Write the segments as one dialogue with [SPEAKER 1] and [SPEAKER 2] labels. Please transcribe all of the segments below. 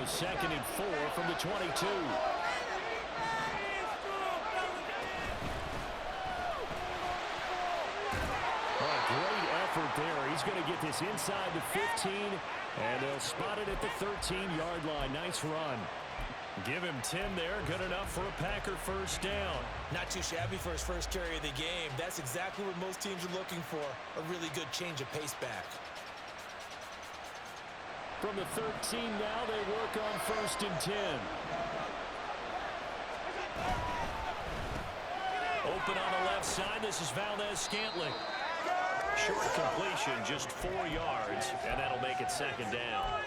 [SPEAKER 1] 2nd and 4 from the 22. Great effort there. He's going to get this inside the 15, and they'll spot it at the 13-yard line. Nice run. Give him 10 there. Good enough for a Packer first down.
[SPEAKER 2] Not too shabby for his first carry of the game. That's exactly what most teams are looking for, a really good change of pace back.
[SPEAKER 1] From the 13 now, they work on 1st and 10. Open on the left side. This is Valdez-Scantling. Short completion, just 4 yards, and that'll make it 2nd down.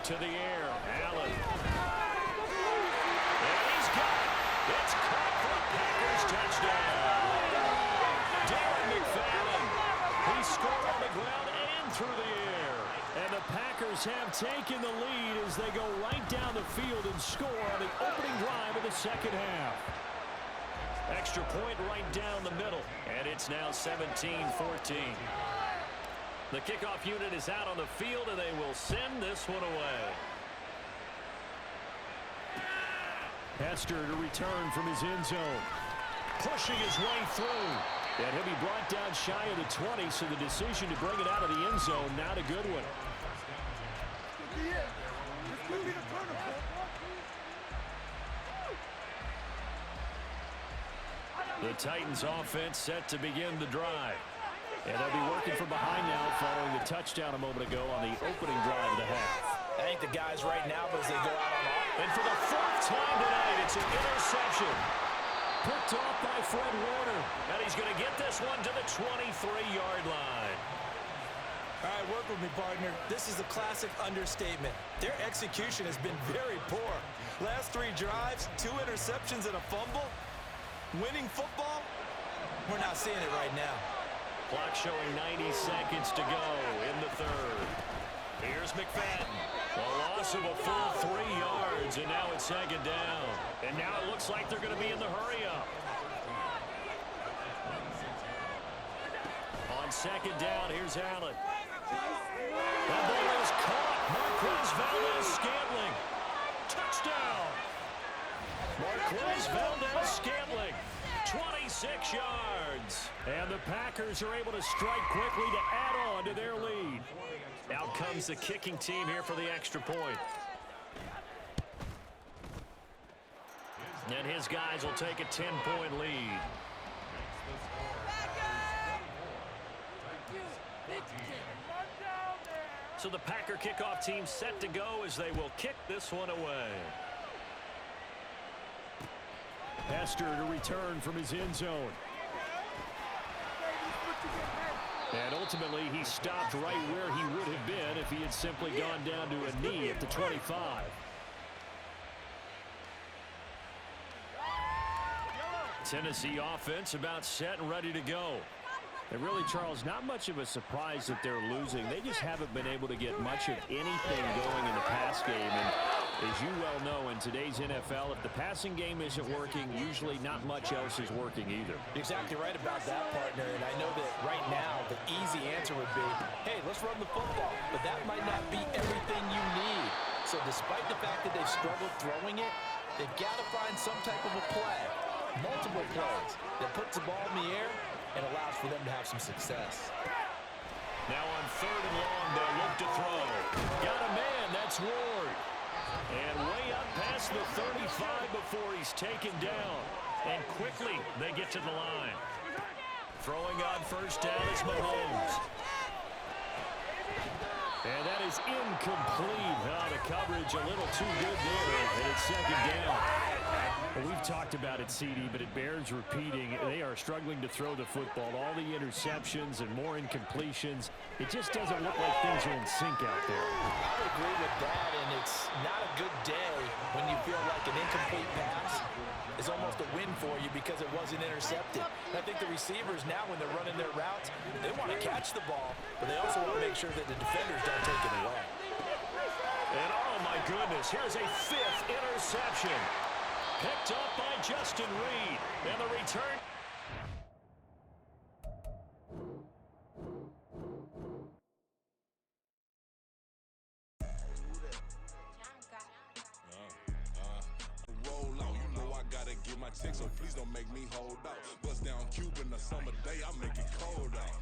[SPEAKER 1] To the air, Allen. And he's got it. It's caught for a Packers touchdown. He scored on the ground and through the air. And the Packers have taken the lead as they go right down the field and score on the opening drive of the second half. Extra point right down the middle. And it's now 17-14. The kickoff unit is out on the field, and they will send this one away. Hester to return from his end zone. Pushing his way through. And he'll be brought down shy of the 20, so the decision to bring it out of the end zone, not a good one. The Titans offense set to begin the drive. And they'll be working from behind now following the touchdown a moment ago on the opening drive of the half.
[SPEAKER 2] I think the guys right now, as they go out on offense.
[SPEAKER 1] And for the 4th time tonight, it's an interception. Picked off by Fred Warner. And he's going to get this one to the 23-yard line.
[SPEAKER 2] All right, work with me, partner. This is a classic understatement. Their execution has been very poor. Last 3 drives, 2 interceptions and a fumble. Winning football? We're not seeing it right now.
[SPEAKER 1] Clock showing 90 seconds to go in the 3rd. Here's McFadden. A loss of a full 3 yards, and now it's 2nd down. And now it looks like they're going to be in the hurry-up. On 2nd down, here's Allen. That ball is caught. Marquez Valdez-Scantling. Touchdown. Marquez Valdez-Scantling. 26 yards. And the Packers are able to strike quickly to add on to their lead. Out comes the kicking team here for the extra point. And his guys will take a 10-point lead. So the Packer kickoff team set to go as they will kick this one away. Hester to return from his end zone. And ultimately, he stopped right where he would have been if he had simply gone down to a knee at the 25. Tennessee offense about set and ready to go. And really, Charles, not much of a surprise that they're losing. They just haven't been able to get much of anything going in the pass game. And as you well know, in today's NFL, if the passing game isn't working, usually not much else is working either.
[SPEAKER 2] Exactly right about that, partner. And I know that right now the easy answer would be, hey, let's run the football. But that might not be everything you need. So despite the fact that they've struggled throwing it, they've got to find some type of a play, multiple plays, that puts the ball in the air and allows for them to have some success.
[SPEAKER 1] Now on 3rd and long, they'll look to throw. Got a man, that's Ward. And way up past the 35 before he's taken down. And quickly, they get to the line. Throwing on 1st down is Mahomes. And that is incomplete. The coverage a little too good there, and it's 2nd down. Well, we've talked about it, CD, but it bears repeating. They are struggling to throw the football. All the interceptions and more incompletions. It just doesn't look like things are in sync out there.
[SPEAKER 2] I would agree with that, and it's not a good day when you feel like an incomplete pass is almost a win for you because it wasn't intercepted. And I think the receivers now, when they're running their routes, they want to catch the ball, but they also want to make sure that the defenders don't take it away.
[SPEAKER 1] goodness. Here's a 5th interception. Picked up by Justin Reed. And the return.
[SPEAKER 3] Roll out, you know I gotta get my check, so please don't make me hold out. Bust down Cuban a summer day, I make it cold out.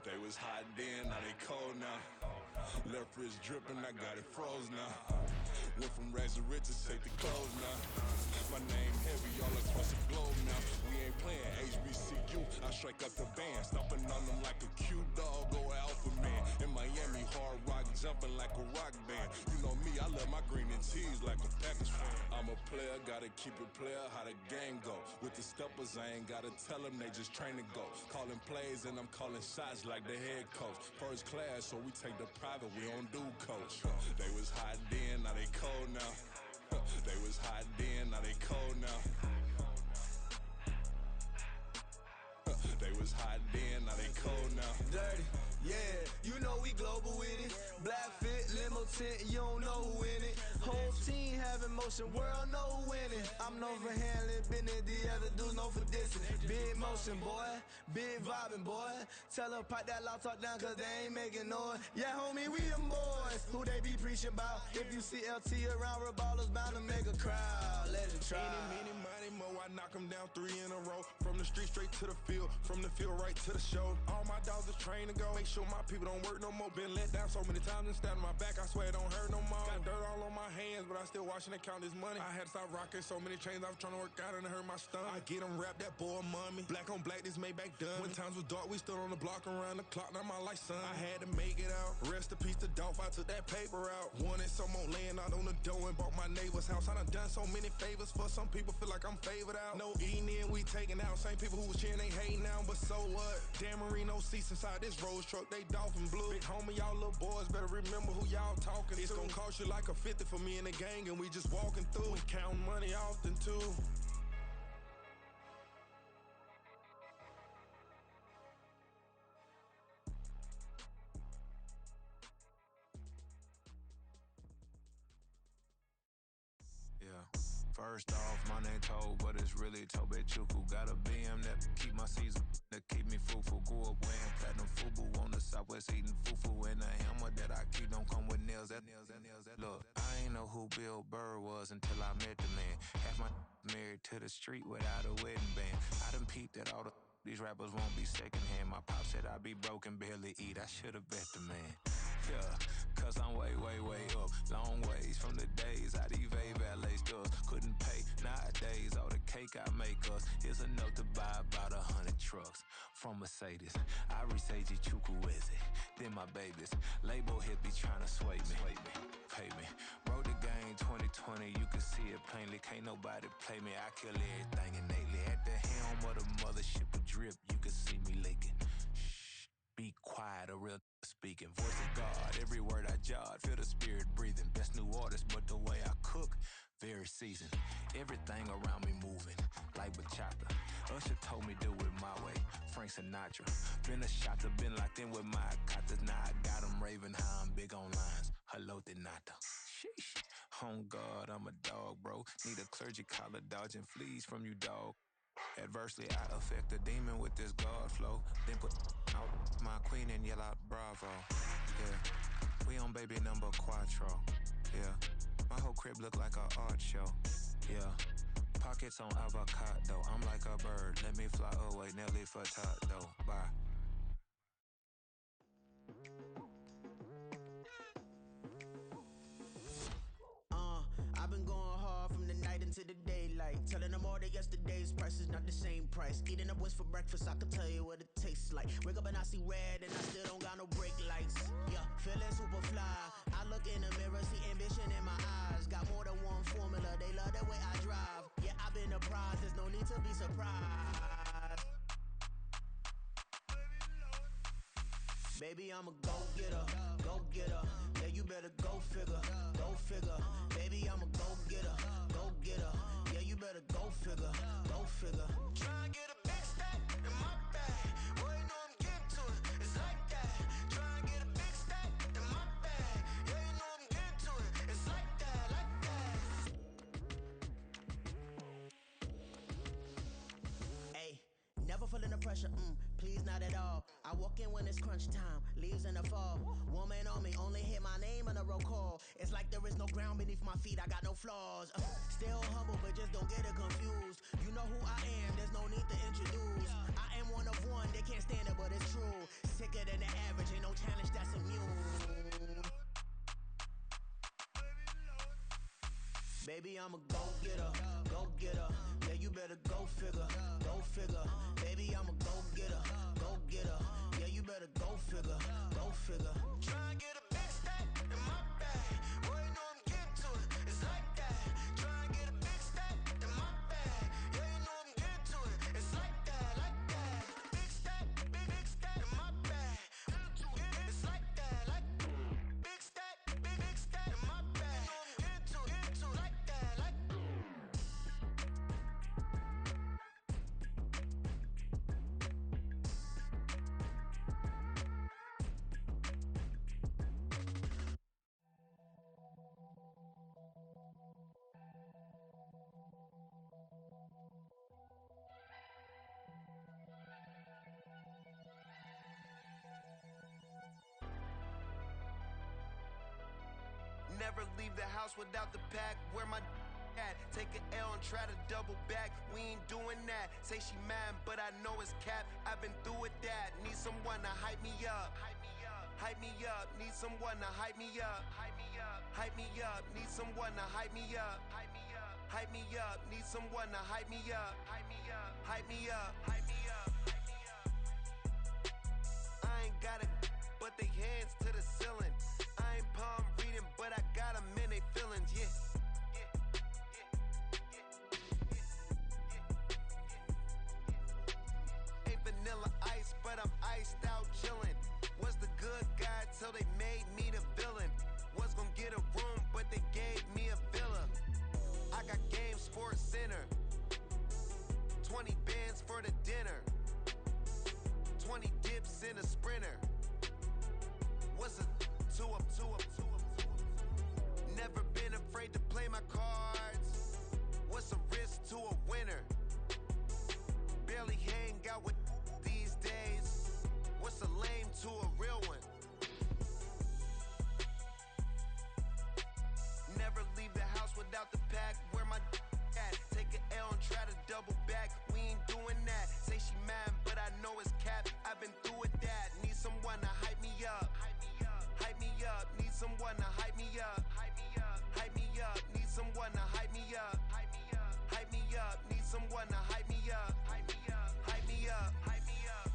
[SPEAKER 3] They was hot then, now they cold now. Left wrist dripping, I got it froze now. Went from rags to riches, take the clothes now. My name heavy all across the globe now. We ain't playing HBCU, I strike up the band. Stomping on them like a cute dog or alpha man. In Miami, hard rock jumping like a rock band. You know me, I love my green and cheese like a Packers fan. I'm a player, gotta keep it player, how the game go. With the steppers, I ain't gotta tell them, they just train to go. Calling plays and I'm calling shots like the head coach. First class, so we take the private, we don't do coach. They was hot then, now they cold now. They was hot then, now they cold now. They was hot then, now they cold now.
[SPEAKER 4] Dirty, yeah, you know we global with it. Black fit, limo tint, you don't know who in it. Whole team having motion, world know who winning. I'm known for handling business, the other dudes known for dissing. Big motion, boy, big vibing, boy. Tell her pipe that loud talk down, cause they ain't making noise. Yeah, homie, we them boys, who they be preaching about. If you see LT around, ballers bound to make a crowd. Let it try.
[SPEAKER 3] Many, money, mo, I knock them down 3 in a row. From the street straight to the field, from the field right to the show. All my dogs are trained to go. Make sure my people don't work no more. Been let down so many times and stabbed my back, I swear it don't hurt no more. Got dirt all on my hands, but I still watching and count this money. I had to stop rocking so many chains, I was trying to work out and it hurt my stomach. I get them rap, that boy mommy. Black on black, this Maybach done. When times was dark, we stood on the block around the clock, now my life son. I had to make it out. Rest in peace to Dolph, I took that paper out. Wanted some more laying out on the dough and bought my neighbor's house. I done so many favors for some people, feel like I'm favored out. No eating in, we taking out. Same people who was cheering, they hating now, but so what? Dan Marino seats inside this Rolls truck, they dolphin blue. Big homie, y'all little boys better remember who y'all talking to. It's gonna cost you like a 50 for me and the gang, and we just walking through and counting money often too.
[SPEAKER 5] First off, my name Toe, but it's really Tobe Chuku. Got a BM that keep my season, that keep me fruitful. Grew up wearing platinum FUBU on the Southwest eating fufu. And the hammer that I keep don't come with nails. Look, I ain't know who Bill Burr was until I met the man. Half my married to the street without a wedding band. I done peeped at all these rappers won't be secondhand. My pop said I'd be broken, barely eat. I should've bet the man. Yeah, cause I'm way up. Long ways from the days I evade valet stores. Couldn't pay nowadays. All the cake I make us is enough to buy about 100 trucks from Mercedes. I resage Chukwueze, then my babies. Label hit be trying to sway me. Pay me. Wrote the game 2020, you can see it plainly. Can't nobody play me. I kill everything innately. At the helm of the mothership of drip, you can see me leaking. Shh, be quiet, a real speaking. Voice of God, every word I jot, feel the spirit breathing. Best new artist, but the way I cook, very seasoned. Everything around me moving, like bachata. Usher told me do it my way, Frank Sinatra. Been a shotter, been locked in with my katas. Now I got them raving how I'm big on lines. Hello, Denata. Sheesh. On God, I'm a dog, bro. Need a clergy collar, dodging fleas from you, dog. Adversely, I affect a demon with this God flow. Then put out my queen and yell out bravo. Yeah, we on baby number quattro. Yeah, my whole crib look like a art show. Yeah, pockets on avocado. I'm like a bird, let me fly away. Nelly Furtado, bye.
[SPEAKER 4] I've been going hard from the night into the daylight. Telling them all that yesterday's price is not the same price. Eating up wings for breakfast, I can tell you what it tastes like. Wake up and I see red and I still don't got no brake lights. Yeah, feeling super fly. I look in the mirror, see ambition in my eyes. Got more than one formula, they love the way I drive. Yeah, I've been apprised, there's no need to be surprised. Baby, I'm a go-getter, go-getter. Yeah, you better go figure, go figure. Baby, I'm a go-getter, go-getter. Yeah, you better go figure, go figure. Try and get a big stack in my bag. Boy, you know I'm getting to it, it's like that. Try and get a big stack in my bag. Yeah, you know I'm getting to it, it's like that. pressure, please not at all. I walk in when it's crunch time, leaves in the fall. Woman on me, only hit my name on a roll call. It's like there is no ground beneath my feet, I got no flaws. Still humble, but just don't get it confused. You know who I am, there's no need to introduce. I am one of one, they can't stand it, but it's true. Sicker than the average, ain't no challenge that's immune. Baby, I'm a go-getter, go-getter. Yeah, you better go figure, go figure. Baby, I'm a go-getter, go-getter. Yeah, you better go figure, go figure. Try and get a big stack in my bag. Boy, you know I'm getting to it, it's like that. Try and get a big stack in my bag. Yeah, you know I'm getting to it, it's like that, like that. Big stack in my bag. It's like that, like big stack in my bag. You know I'm getting to it, like that, like. Never leave the house without the pack. Where my at? Take an L and try to double back. We ain't doing that. Say she mad, but I know it's cap. I've been through with that. Need someone to hype me up. Hype me up. Need someone to hype me up. Hype me up. Need someone to hype me up. Hype me up. Need someone to hype me up. Hype me up. Hype me up. Hype me up. I ain't got a, but they hands to the ceiling. I ain't palm reading, but I got 'em in they feelings, yeah. Ain't vanilla ice, but I'm iced out chillin'. Was the good guy till they made me the villain. Was gonna get a room, but they gave me a villa. I got game Sports Center. 20 bands for the dinner. 20 dips in a sprinter. What's a two up? Never been afraid to play my cards. What's a risk to a winner? Barely hang out with these days. What's a lame to a real one? Never leave the house without the pack. Where my at? Take an L and try to double back. We ain't doing that. Say she mad, but I know it's cap. I've been through with that. Need someone to hype me up. Hype me up. Need someone to hype me up. Hype me up. Need someone to hype me up. Hype me up. Need someone to hype me up. Hype me up. Hype me up. Hype me up.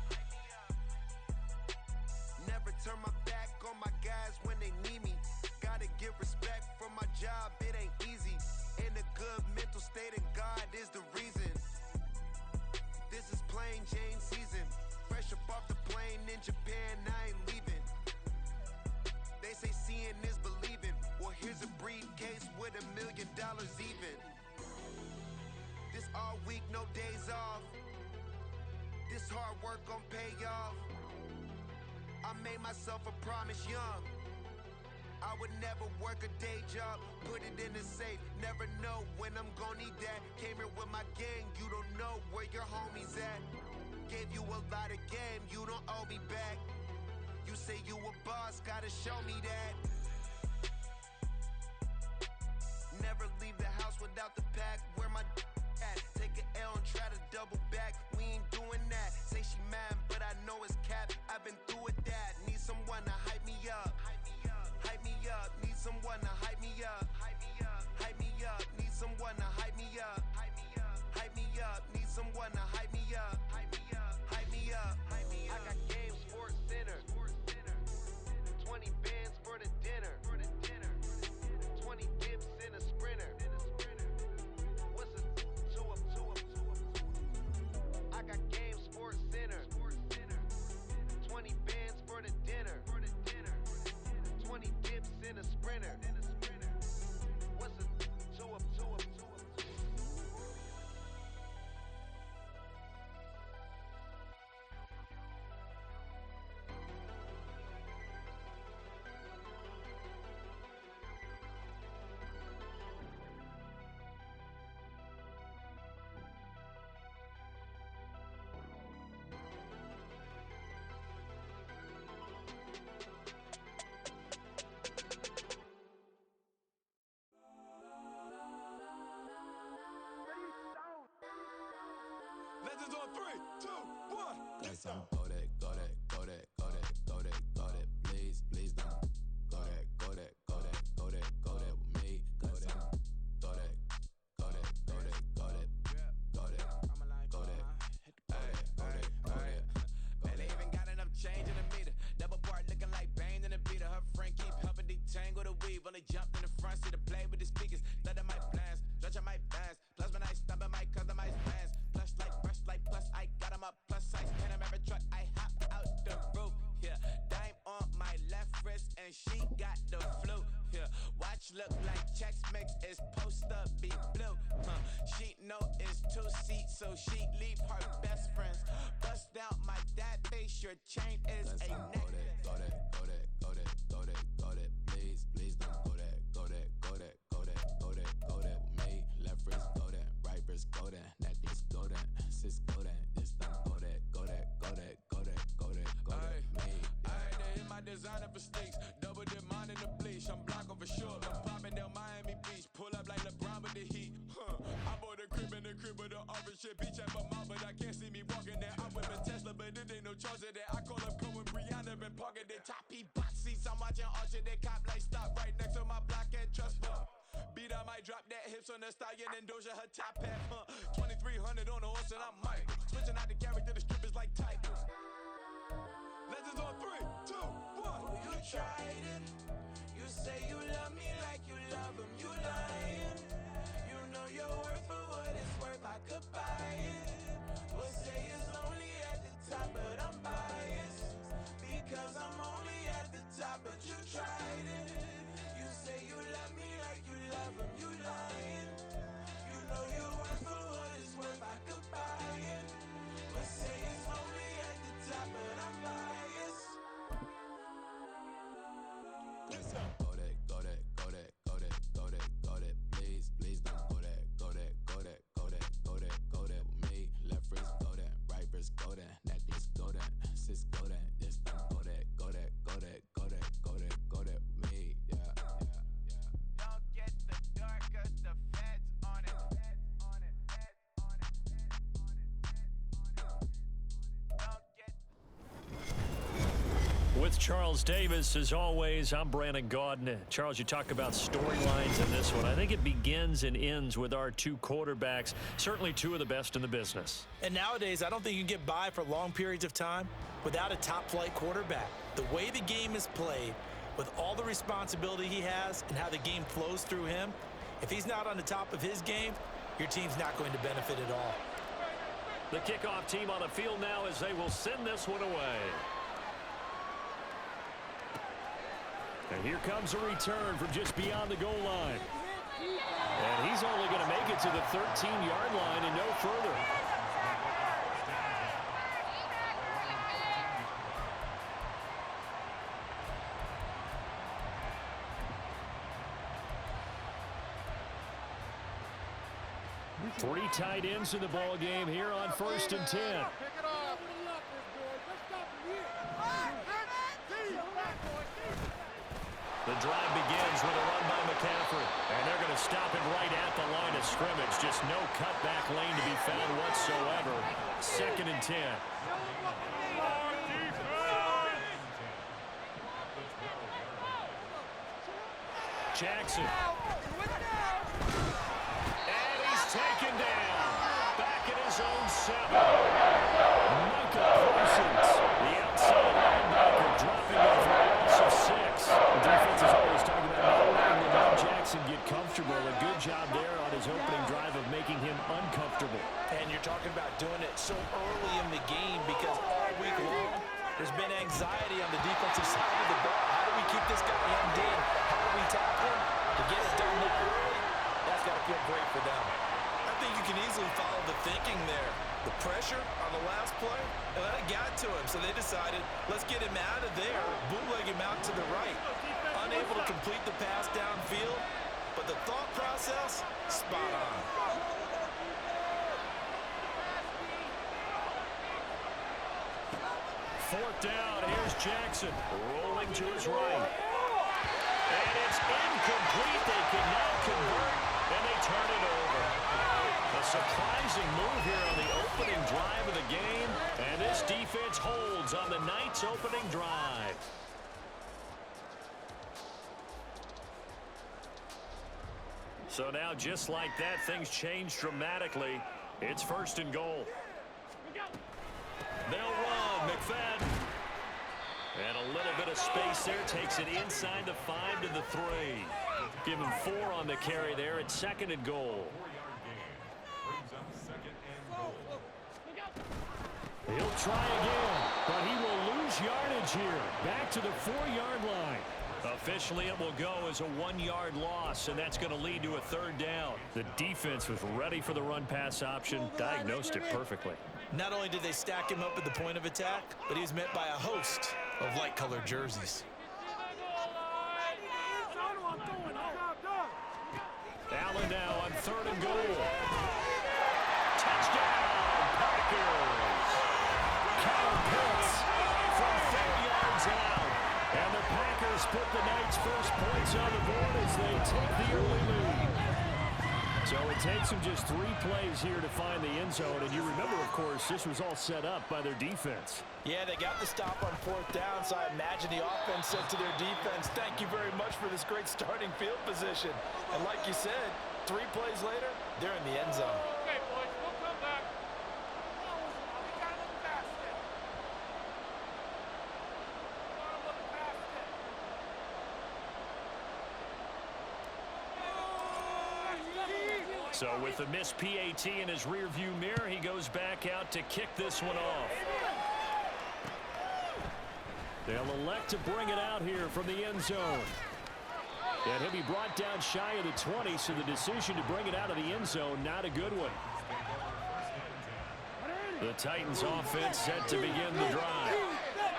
[SPEAKER 4] Never turn my back on my guys when they need me. Gotta give respect for my job, it ain't easy. In a good mental state and God is the reason. This is plain Jane season. Fresh up off the plane in Japan, I ain't leaving. They say seeing is believing. Well, here's a briefcase with $1 million even. This all week, no days off. This hard work gon' pay off. I made myself a promise young. I would never work a day job, put it in the safe. Never know when I'm gon' need that. Came here with my gang, you don't know where your homies at. Gave you a lot of game, you don't owe me back. You say you a boss, gotta show me that. Never leave the house without the pack. Where my at? Take an L and try to double back. We ain't doing that. Say she mad, but I know it's cap. I've been through with that. Need someone to hype me up. Hype me up. Need someone to hype me up. Hype me up. Need someone to hype me up. Hype me up. Need someone to hype me up. Hype me up. I got game Sports Center. 20 bands for the dinner. 20 dips in a sprinter. What's a two up? I got game Sports Center. 20 bands for the dinner.
[SPEAKER 5] some. Go that, go that, go that, go that, go that, go that. Please, please don't. Go that, go that, go that, go that, go that with me. Go that, go that, go that, go that, go that, go that, go that, go that, go that.
[SPEAKER 4] Man, they even got enough change in the meter. Double part looking like Bane in the beater. Her friend keep helping detangle the weave. Only jumped in the front seat to play with the speakers. Let my plans, stretch on my fans. Plus when I stop at my customize plans. Plush like brush like plus I got 'em up plus size. Can I every truck I hop out the roof. Yeah, dime on my left wrist and she got the flu. Yeah, watch look like checks mix is post up be blue. She know it's 2 seats so she leave her best friends. Bust down my dad face. Your chain is a neck.
[SPEAKER 5] Go that, go that, go that, go that, go that. Please, please don't go that, go that, go that, go that, go that, go that with me. Left wrist go that, right wrist go that, necklace go that, sis go that, this don't go that, go that, go that, go that, go that, go that, me.
[SPEAKER 4] I had to hit my designer for sneaks. Double dip mine in the bleach. I'm Blanco for sure. I'm popping down Miami Beach. Pull up like LeBron with the heat. I bought a crib in the crib with the orange shit. Beach at my mouth, but I can't see me walking there. I'm with a Tesla, but it ain't no charge of that. I call up Cohen, Brianna, and parking the top box seats. I'm watching Archer, they cop like stop right next to my block and trust bar. Beat, I might drop that hips on the stallion and Doja her top hat. 2300 on the horse and I'm Mike. Switching out the character, the strippers like tigers. Legends on 3, 2, 1. You tried it. You say you love me like you love him. You lying. You know your worth for what it's worth. I could buy it. We'll say it's only at the top, but I'm biased because I'm only at the top. But you tried it. You say you love me like you love him. You lying. You know your worth for what it's worth. I could buy it. We'll say it's only at the top, but I'm biased.
[SPEAKER 5] Go that, go that, go that, go that, go that, go that. Please, please don't go that, go that, go that, go that, go that, go that with me. Left wrist go that, right wrist go that, necklace go that, sis go that, this don't go that, go that, go that, go that, go that, go that with me. Yeah, yeah, yeah.
[SPEAKER 4] Don't get the dark 'cause the feds on it. Feds on it. Feds on it. Feds on it. Feds on it. Don't get.
[SPEAKER 1] With Charles Davis, as always, I'm Brandon Gaudin. Charles, you talk about storylines in this one. I think it begins and ends with our 2 quarterbacks, certainly 2 of the best in the business.
[SPEAKER 2] And nowadays, I don't think you can get by for long periods of time without a top-flight quarterback. The way the game is played, with all the responsibility he has and how the game flows through him, if he's not on the top of his game, your team's not going to benefit at all.
[SPEAKER 1] The kickoff team on the field now as they will send this one away. And here comes a return from just beyond the goal line. And he's only going to make it to the 13-yard line and no further. Three tight ends in the ball game here on 1st and 10. The drive begins with a run by McCaffrey. And they're going to stop it right at the line of scrimmage. Just no cutback lane to be found whatsoever. 2nd and 10. Jackson. And he's taken down. Back at his own 7. Michael Parsons, the outside linebacker, dropping it for a loss of 6. The defense is always talking about not letting Lamar Jackson get comfortable. A good job there on his opening drive of making him uncomfortable.
[SPEAKER 2] And you're talking about doing it so early in the game because all week long, there's been anxiety on the defensive side of the ball. How do we keep this guy hemmed in? How do we tackle him to get it done that early? That's got to feel great for them.
[SPEAKER 6] I think you can easily follow the thinking there. The pressure on the last play, and that got to him. So they decided, let's get him out of there, bootleg him out to the right. Unable to complete the pass downfield, but the thought process, spot on.
[SPEAKER 1] 4th down, here's Jackson, rolling to his right. And it's incomplete. They can now convert, and they turn it over. A surprising move here on the opening drive of the game, and this defense holds on the night's opening drive. So now, just like that, things change dramatically. It's 1st and goal. They'll run. McFadden. And a little bit of space there. Takes it inside the 5 to the 3. Give him 4 on the carry there. It's 2nd and goal. He'll try again, but he will lose yardage here. Back to the 4-yard line. Officially, it will go as a 1-yard loss, and that's going to lead to a 3rd down. The defense was ready for the run-pass option, diagnosed it perfectly.
[SPEAKER 2] Not only did they stack him up at the point of attack, but he was met by a host of light-colored jerseys.
[SPEAKER 1] Allen now on 3rd and goal. Touchdown, Packers. Kyle Pitts from 30 yards out. And the Packers put the night's first points on the board as they take the early lead. So it takes them just 3 plays here to find the end zone. And you remember, of course, this was all set up by their defense.
[SPEAKER 2] Yeah, they got the stop on 4th down, so I imagine the offense said to their defense, thank you very much for this great starting field position. And like you said, 3 plays later, they're in the end zone.
[SPEAKER 7] Okay, boys, we'll come back. We gotta look past it.
[SPEAKER 1] So with the missed PAT in his rearview mirror, he goes back out to kick this one off. They'll elect to bring it out here from the end zone. And he'll be brought down shy of the 20, so the decision to bring it out of the end zone, not a good one. The Titans offense set to begin the drive.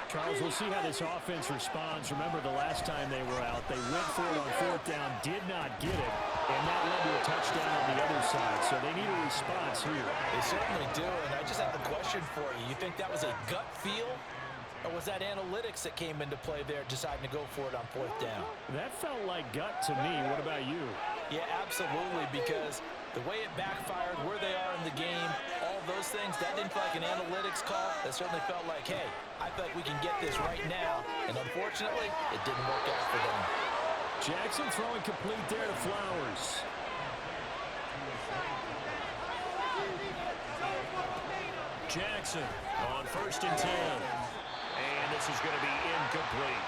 [SPEAKER 1] Charles, we'll see how this offense responds. Remember the last time they were out, they went for it on 4th down, did not get it, and that led to a touchdown on the other side. So they need a response here.
[SPEAKER 2] They certainly do, and I just have a question for you. You think that was a gut feel, or was that analytics that came into play there, deciding to go for it on 4th down?
[SPEAKER 1] That felt like gut to me. What about you?
[SPEAKER 2] Yeah, absolutely, because the way it backfired, where they are in the game, all those things, that didn't feel like an analytics call. That certainly felt like, hey, I feel like we can get this right now. And unfortunately, it didn't work out for them.
[SPEAKER 1] Jackson throwing complete there to Flowers. Jackson on 1st and 10. And this is going to be incomplete.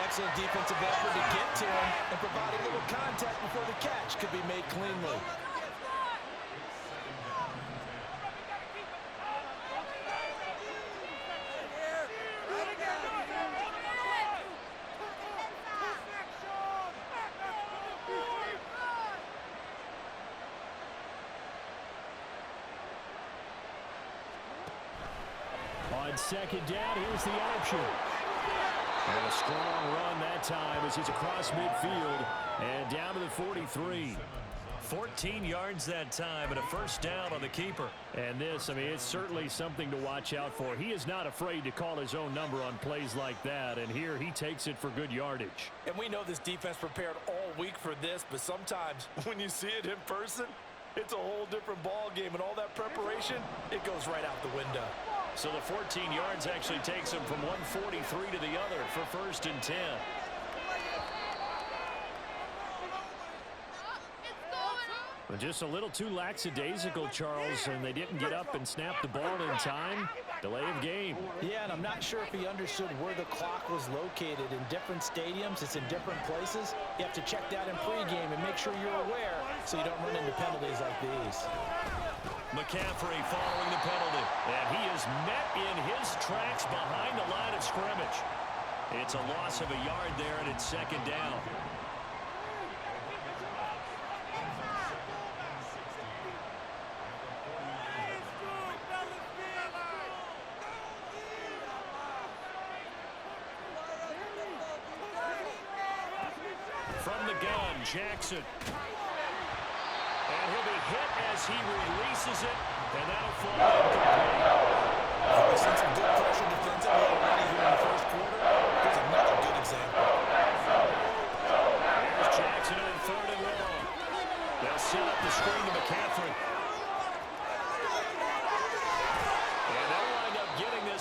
[SPEAKER 2] Excellent defensive effort to get to him and provide a little contact before the catch could be made cleanly.
[SPEAKER 1] On 2nd down, here's the option. And a strong run that time as he's across midfield and down to the 43. 14 yards that time and a 1st down on the keeper. And this, I mean, it's certainly something to watch out for. He is not afraid to call his own number on plays like that, and here he takes it for good yardage.
[SPEAKER 2] And we know this defense prepared all week for this, but sometimes when you see it in person, it's a whole different ball game, and all that preparation, it goes right out the window.
[SPEAKER 1] So the 14 yards actually takes him from 143 to the other for 1st and 10. But just a little too lackadaisical, Charles, and they didn't get up and snap the ball in time. Delay of game.
[SPEAKER 2] Yeah, and I'm not sure if he understood where the clock was located. In different stadiums, it's in different places. You have to check that in pregame and make sure you're aware so you don't run into penalties like these.
[SPEAKER 1] McCaffrey following the penalty, and he is met in his tracks behind the line of scrimmage. It's a loss of a yard there, and it's 2nd down. From the gun, Jackson. And he'll be hit as he releases it, and that'll fall incomplete.
[SPEAKER 2] We've seen some good pressure defensively already here in the 1st quarter. Here's another good example.
[SPEAKER 1] There's Jackson on 3rd and long. They'll set up the screen to McCaffrey.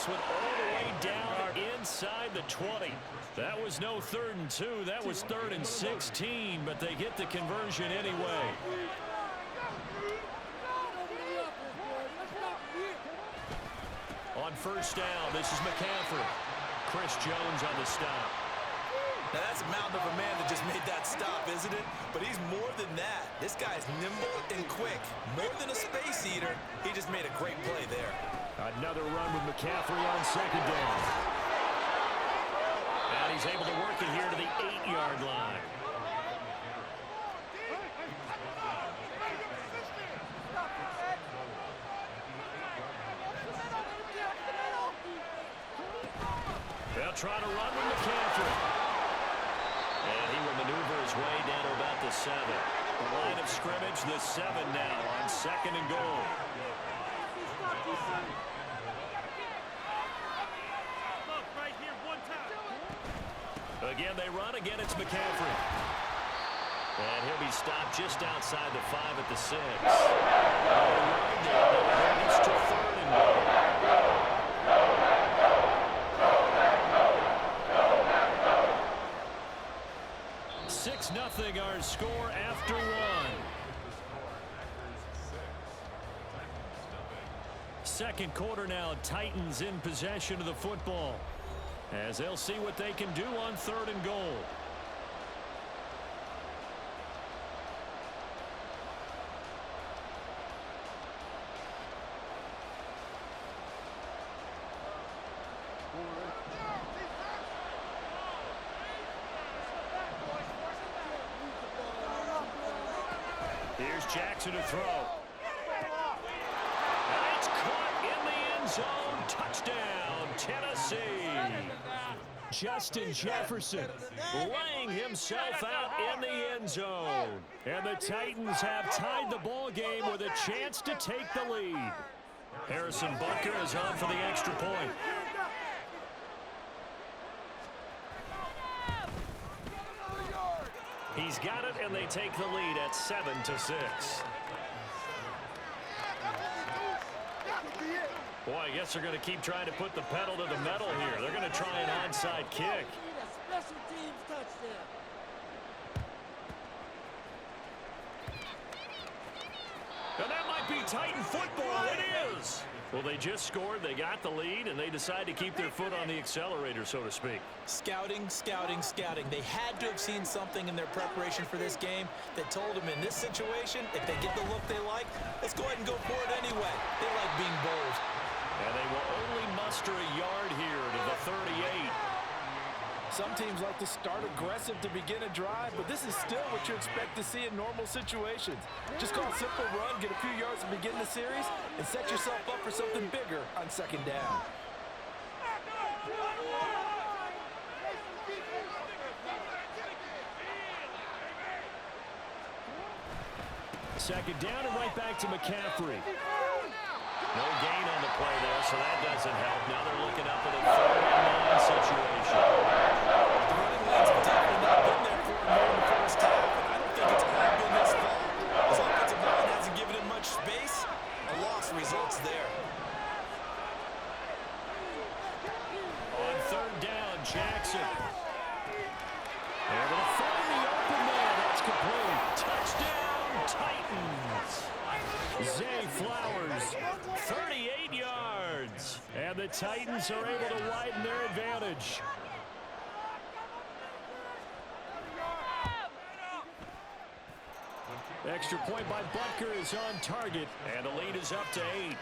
[SPEAKER 1] one all the way down inside the 20. That was no 3rd and 2. That was 3rd and 16, but they get the conversion anyway. On first down, this is McCaffrey. Chris Jones on the stop.
[SPEAKER 6] Now that's a mountain of a man that just made that stop, isn't it? But he's more than that. This guy's nimble and quick. More than a space eater, he just made a great play there.
[SPEAKER 1] Another run with McCaffrey on 2nd down. And he's able to work it here to the 8-yard line. They'll try to run with McCaffrey. And he will maneuver his way down to about the 7. The line of scrimmage, the 7 now on 2nd and goal. Again, they run. Again, it's McCaffrey. And he'll be stopped just outside the 5 at the 6. It's to 3rd and goal. 6-0 our score after 1. Second quarter now, Titans in possession of the football as they'll see what they can do on 3rd and goal. Here's Jackson to throw. And it's caught in the end zone. Touchdown, Tennessee. Justin Jefferson laying himself out in the end zone. And the Titans have tied the ball game with a chance to take the lead. Harrison Butker is on for the extra point. He's got it, and they take the lead at 7-6. Boy, I guess they're going to keep trying to put the pedal to the metal here. They're going to try an onside kick. And that might be Titan football. It is. Well, they just scored, they got the lead, and they decide to keep their foot on the accelerator, so to speak.
[SPEAKER 2] Scouting, scouting, scouting. They had to have seen something in their preparation for this game that told them in this situation, if they get the look they like, let's go ahead and go for it anyway. They like being bold.
[SPEAKER 1] And they will only muster a yard here to the 38.
[SPEAKER 2] Some teams like to start aggressive to begin a drive, but this is still what you expect to see in normal situations. Just call a simple run, get a few yards to begin the series, and set yourself up for something bigger on 2nd down.
[SPEAKER 1] Second down and right back to McCaffrey. No gain on the play there, so that doesn't help. Now they're looking up at a 3rd and 9 situation.
[SPEAKER 6] The running lanes have definitely not been there for him here in the first half, and I don't think it's all been his fault. His offensive line hasn't given him much space. A loss results there.
[SPEAKER 1] On 3rd down, Jackson. Able to find the open man. That's complete. Touchdown, Titans. Zay Flowers, 38 yards. And the Titans are able to widen their advantage. Extra point by Butker is on target, and the lead is up to 8.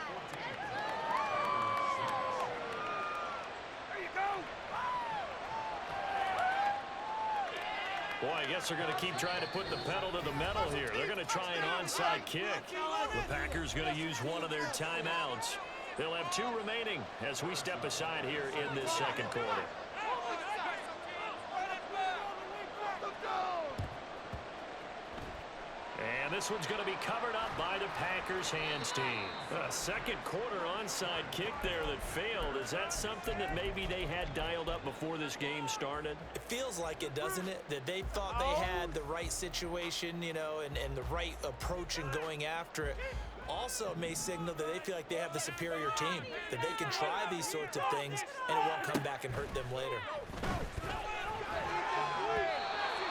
[SPEAKER 1] Boy, I guess they're going to keep trying to put the pedal to the metal here. They're going to try an onside kick. The Packers going to use one of their timeouts. They'll have 2 remaining as we step aside here in this second quarter. And this one's going to be covered up by the Packers hands team. A second quarter onside kick there that failed. Is that something that maybe they had dialed up before this game started?
[SPEAKER 2] It feels like it, doesn't it? That they thought they had the right situation, you know, and the right approach in going after it. Also may signal that they feel like they have the superior team, that they can try these sorts of things and it won't come back and hurt them later.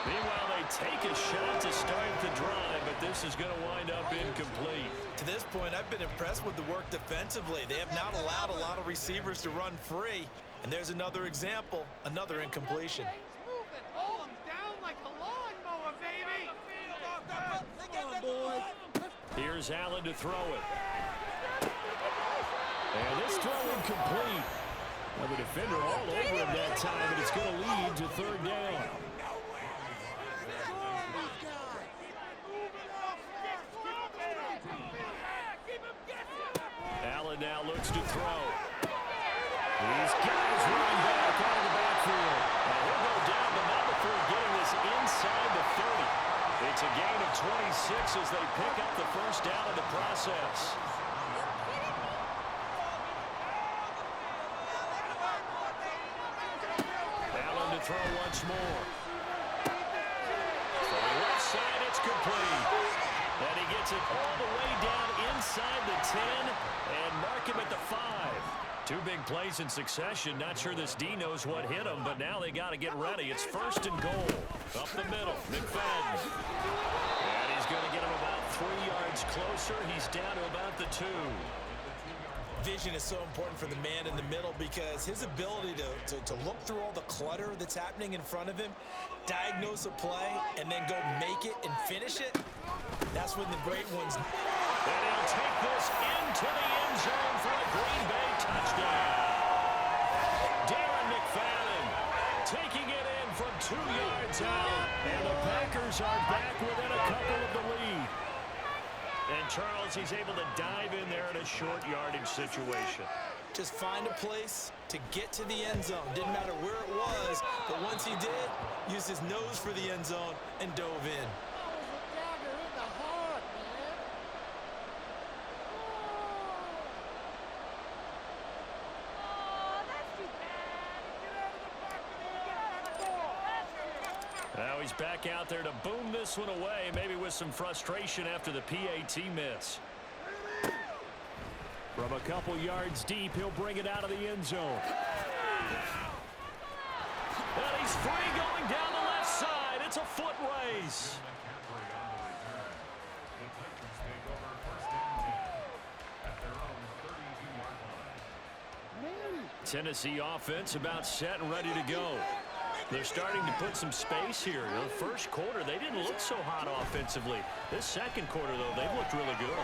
[SPEAKER 1] Meanwhile, they take a shot to start the drive, but this is going to wind up incomplete.
[SPEAKER 2] To this point, I've been impressed with the work defensively. They have not allowed a lot of receivers to run free. And there's another example, another incompletion.
[SPEAKER 7] Hold him down like a lawnmower, baby.
[SPEAKER 4] Come on, boys.
[SPEAKER 1] Here's Allen to throw it. And this throw incomplete. Well, the defender all over him that time, and it's going to lead to third down. Allen now looks to throw. These guys running back out of the backfield. And he'll go down, but not before getting this inside the 30. It's a gain of 26 as they pick up the first down in the process. Allen to throw once more. From the left side, it's complete. And he gets it all the way down inside the 10 and mark him at the 5. Two big plays in succession. Not sure this D knows what hit him, but now they got to get ready. It's first and goal. Up the middle, McFadden. And he's going to get him about 3 yards closer. He's down to about the 2.
[SPEAKER 2] Vision is so important for the man in the middle because his ability to look through all the clutter that's happening in front of him, diagnose a play, and then go make it and finish it, that's when the great ones...
[SPEAKER 1] And he'll take this into the end zone for a Green Bay touchdown. Darren McFadden taking it in from 2 yards out. And the Packers are back within a couple of the lead. And Charles, he's able to dive in there in a short yardage situation.
[SPEAKER 2] Just find a place to get to the end zone. Didn't matter where it was, but once he did, used his nose for the end zone and dove in.
[SPEAKER 1] Now he's back out there to boom this one away, maybe with some frustration after the PAT miss. From a couple yards deep, he'll bring it out of the end zone. And he's free going down the left side. It's a foot race. Tennessee offense about set and ready to go. They're starting to put some space here. The first quarter, they didn't look so hot offensively. This second quarter, though, they've looked really good.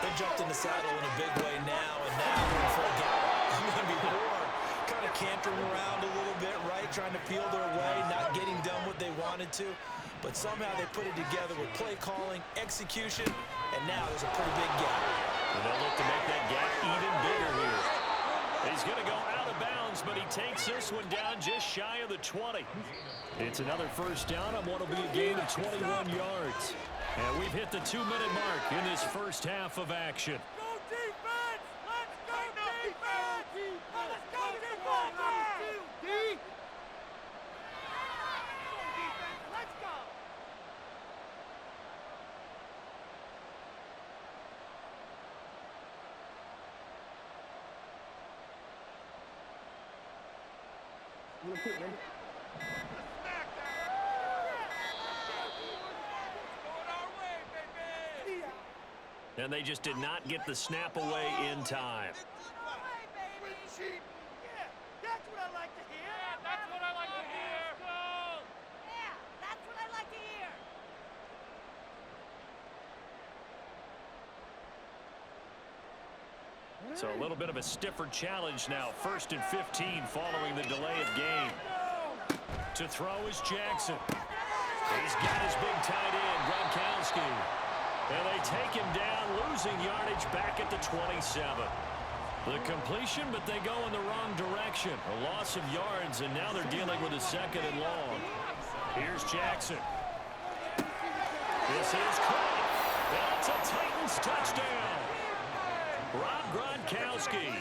[SPEAKER 2] They jumped in the saddle in a big way now, and now they're in full gallop. I mean, before, kind of cantering around a little bit, right, trying to feel their way, not getting done what they wanted to. But somehow they put it together with play calling, execution, and now there's a pretty big gap.
[SPEAKER 1] And they'll look to make that gap even bigger here. He's going to go out of bounds, but he takes this one down just shy of the 20. It's another first down on what will be a gain of 21 yards. And we've hit the 2-minute mark in this first half of action.
[SPEAKER 7] Go defense! Let's go defense! Let's go defense! D! Defense, let's go!
[SPEAKER 1] And they just did not get the snap away in time.
[SPEAKER 7] Yeah, that's what I like to hear. Yeah, that's what I like to hear.
[SPEAKER 8] Yeah, that's what I like to hear.
[SPEAKER 1] So a little bit of a stiffer challenge now. 1st and 15 following the delay of game. To throw is Jackson. He's got his big tight end, Gronkowski. And they take him down, losing yardage back at the 27. The completion, but they go in the wrong direction. A loss of yards, and now they're dealing with a 2nd and long. Here's Jackson. This is caught. That's a Titans touchdown. Rob Gronkowski,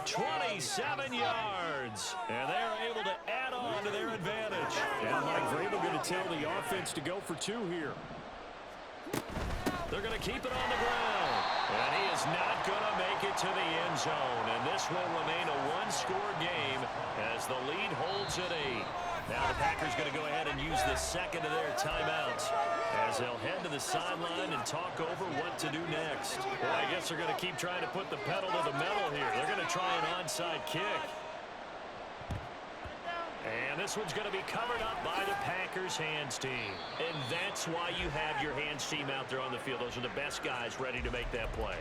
[SPEAKER 1] 27 yards. And they're able to add on to their advantage. And Mike Vrabel going to tell the offense to go for 2 here. They're going to keep it on the ground. And he is not going to make it to the end zone. And this will remain a one-score game as the lead holds at 8. Now the Packers going to go ahead and use the second of their timeouts as they'll head to the sideline and talk over what to do next. Well, I guess they're going to keep trying to put the pedal to the metal here. They're going to try an onside kick. And this one's going to be covered up by the Packers hands team. And that's why you have your hands team out there on the field. Those are the best guys ready to make that play.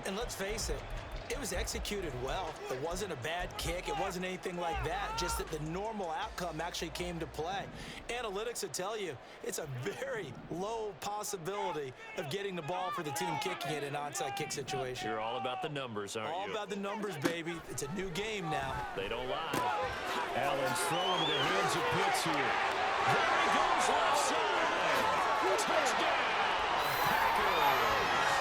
[SPEAKER 2] And let's face it, it was executed well. It wasn't a bad kick. It wasn't anything like that. Just that the normal outcome actually came to play. Analytics will tell you it's a very low possibility of getting the ball for the team kicking it in an onside kick situation.
[SPEAKER 1] You're all about the numbers, aren't you?
[SPEAKER 2] All about the numbers, baby. It's a new game now.
[SPEAKER 1] They don't lie. Allen's throwing to the hands of Pitts here. There he goes left side. Touchdown, Packers.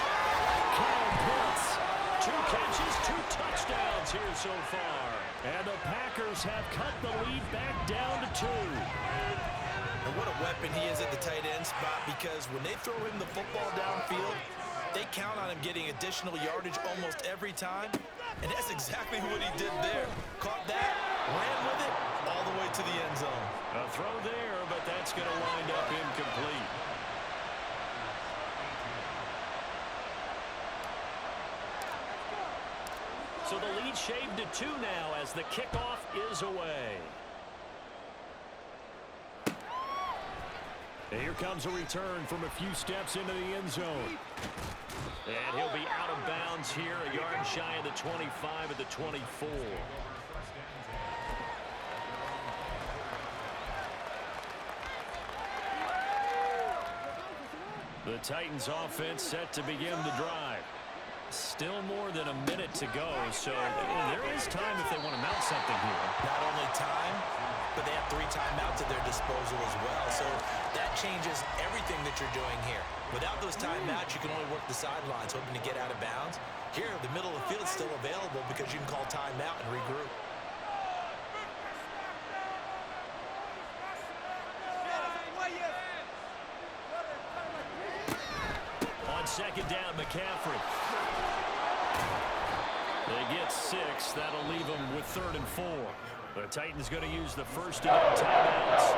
[SPEAKER 1] Kyle Pitts, 2 catches, 2 touchdowns here so far. And the Packers have cut the lead back down to 2.
[SPEAKER 2] And what a weapon he is at the tight end spot, because when they throw him the football downfield, they count on him getting additional yardage almost every time. And that's exactly what he did there. Caught that, ran with it, all the way to the end zone.
[SPEAKER 1] A throw there, but that's going to wind up incomplete. So the lead shaved to 2 now as the kickoff is away. And here comes a return from a few steps into the end zone. And he'll be out of bounds here, a yard shy of the 25 at the 24. The Titans offense set to begin the drive. Still more than a minute to go, so there is time if they want to mount something here.
[SPEAKER 2] Not only time, but they have 3 timeouts at their disposal as well. So that changes everything that you're doing here. Without those timeouts, you can only work the sidelines, hoping to get out of bounds. Here, the middle of the field is still available because you can call timeout and regroup.
[SPEAKER 1] On second down, McCaffrey. They get 6. That'll leave them with 3rd and 4. The Titans going to use the first of their timeouts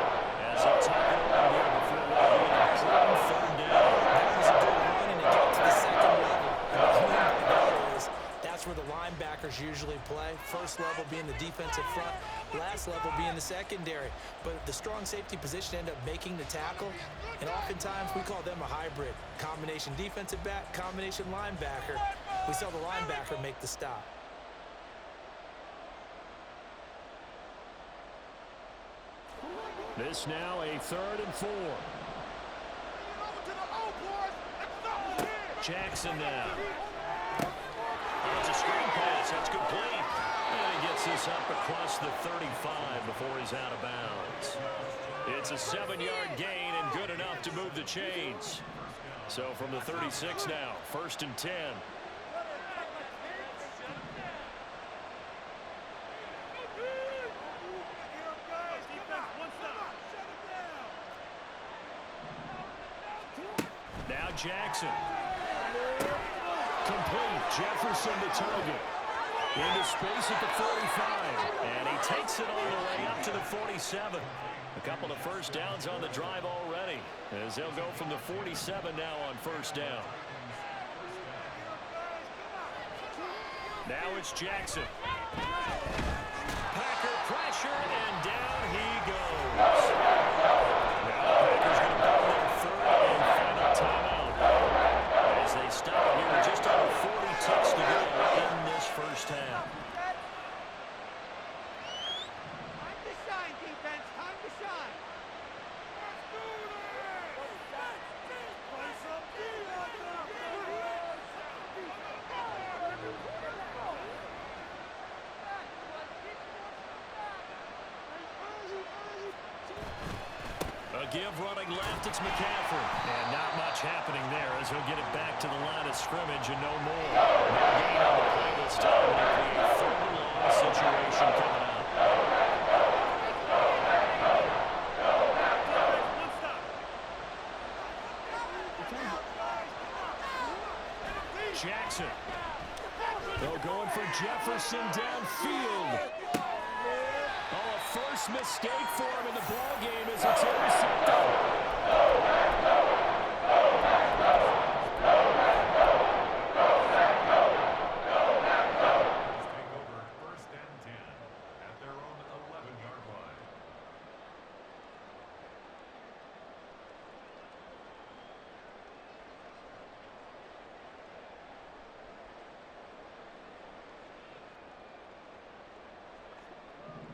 [SPEAKER 1] as they talk it over here before what will be an important 3rd down.
[SPEAKER 2] That was a good run, and it got to the second level. And what I mean by that is that's where the linebackers usually play. First level being the defensive front, last level being the secondary. But the strong safety position ended up making the tackle, and oftentimes we call them a hybrid. Combination defensive back, combination linebacker. We saw the linebacker make the stop.
[SPEAKER 1] This now a 3rd and 4. Jackson now. It's a screen pass. That's complete. And he gets this up across the 35 before he's out of bounds. It's a 7-yard gain and good enough to move the chains. So from the 36 now, 1st and 10. Now Jackson. Complete. Jefferson to target. Into space at the 45. And he takes it all the way up to the 47. A couple of first downs on the drive already, as they'll go from the 47 now on 1st down. Now it's Jackson. Packer pressure, and down he goes. Now the Packers going to call their 3rd and final timeout as they stop here with just under 40 ticks to go in this first half. Give running left, it's McCaffrey. And not much happening there as he'll get it back to the line of scrimmage and no more. No gain on the play this time. It'll be a 3rd and long situation coming up. Jackson. They're going for Jefferson downfield. Oh, a first mistake for him in the ball game as it's intercepted.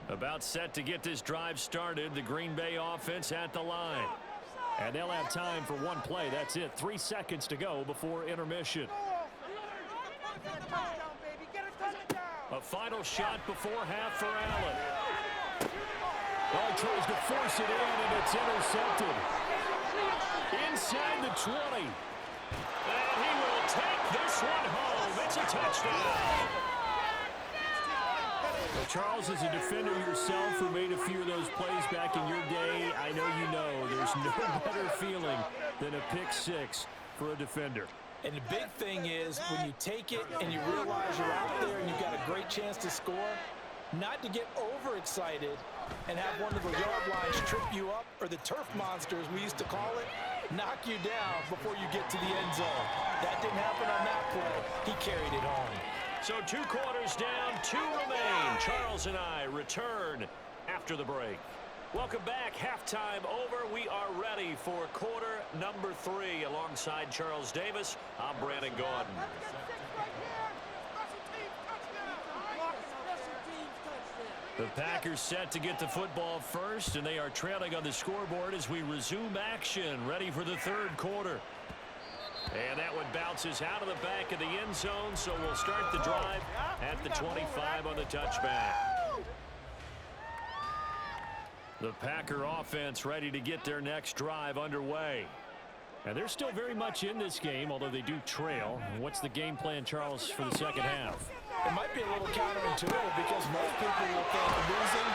[SPEAKER 1] About set to get this drive started. The Green Bay offense at the line. And they'll have time for one play. That's it. 3 seconds to go before intermission. A final shot before half for Allen. Well, he tries to force it in, and it's intercepted. Inside the 20. And he will take this one home. It's a touchdown. Well, Charles, as a defender yourself who made a few of those plays back in your day, I know you know there's no better feeling than a pick six for a defender.
[SPEAKER 2] And the big thing is when you take it and you realize you're out there and you've got a great chance to score, not to get overexcited and have one of the yard lines trip you up, or the turf monsters we used to call it, knock you down before you get to the end zone. That didn't happen on that play. He carried it home.
[SPEAKER 1] So 2 quarters down, 2 remain. Charles and I return after the break. Welcome back. Halftime over. We are ready for quarter number 3. Alongside Charles Davis, I'm Brandon Gaudin. The Packers set to get the football first, and they are trailing on the scoreboard as we resume action, ready for the third quarter. And that one bounces out of the back of the end zone, so we'll start the drive at the 25 on the touchback. The Packer offense ready to get their next drive underway. And they're still very much in this game, although they do trail. What's the game plan, Charles, for the second half?
[SPEAKER 2] It might be a little counterintuitive because most people will think losing